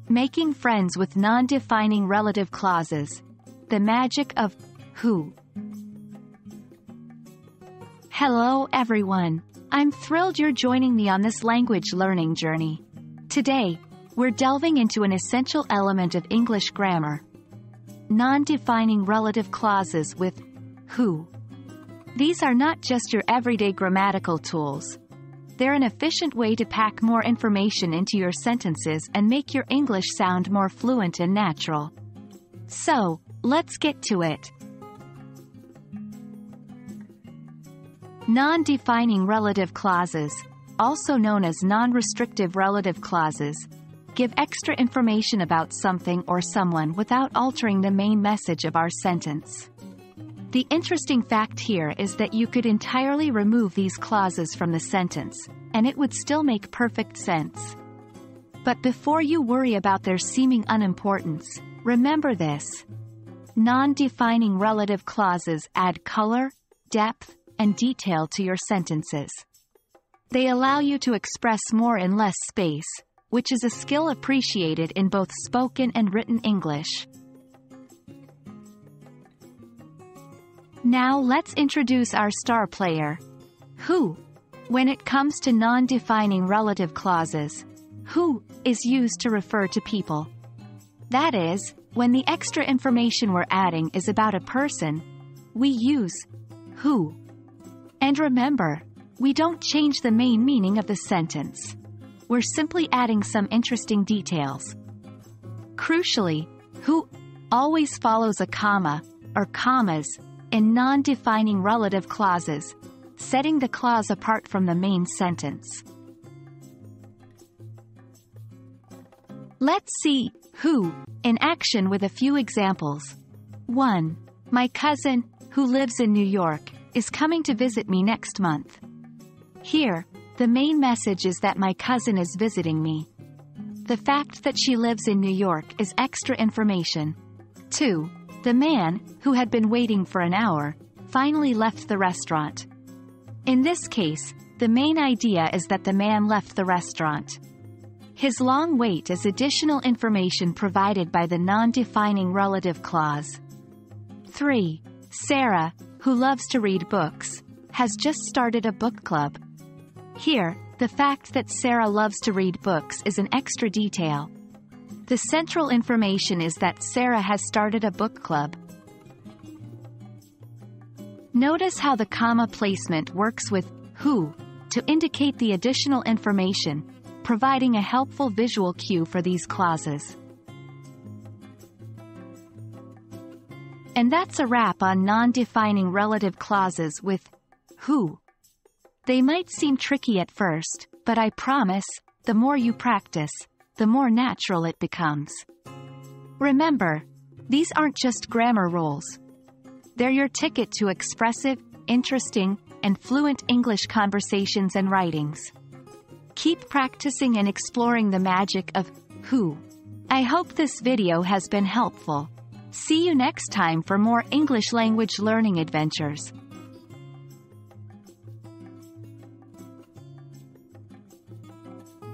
Making friends with non-defining relative clauses. The magic of who. Hello everyone. I'm thrilled you're joining me on this language learning journey. Today, we're delving into an essential element of English grammar. Non-defining relative clauses with who. These are not just your everyday grammatical tools. They're an efficient way to pack more information into your sentences and make your English sound more fluent and natural. So, let's get to it. Non-defining relative clauses, also known as non-restrictive relative clauses, give extra information about something or someone without altering the main message of our sentence. The interesting fact here is that you could entirely remove these clauses from the sentence, and it would still make perfect sense. But before you worry about their seeming unimportance, remember this. Non-defining relative clauses add color, depth, and detail to your sentences. They allow you to express more in less space, which is a skill appreciated in both spoken and written English. Now let's introduce our star player. Who. When it comes to non-defining relative clauses, who is used to refer to people. That is, when the extra information we're adding is about a person, we use who. And remember, we don't change the main meaning of the sentence. We're simply adding some interesting details. Crucially, who always follows a comma, or commas, in non-defining relative clauses, setting the clause apart from the main sentence. Let's see who in action with a few examples. 1. My cousin, who lives in New York, is coming to visit me next month. Here, the main message is that my cousin is visiting me. The fact that she lives in New York is extra information. 2. The man, who had been waiting for an hour, finally left the restaurant. In this case, the main idea is that the man left the restaurant. His long wait is additional information provided by the non-defining relative clause. 3. Sarah, who loves to read books, has just started a book club. Here, the fact that Sarah loves to read books is an extra detail. The central information is that Sarah has started a book club. Notice how the comma placement works with who to indicate the additional information, providing a helpful visual cue for these clauses. And that's a wrap on non-defining relative clauses with who. They might seem tricky at first, but I promise, the more you practice, the more natural it becomes. Remember, these aren't just grammar rules. They're your ticket to expressive, interesting, and fluent English conversations and writings. Keep practicing and exploring the magic of who. I hope this video has been helpful. See you next time for more English language learning adventures.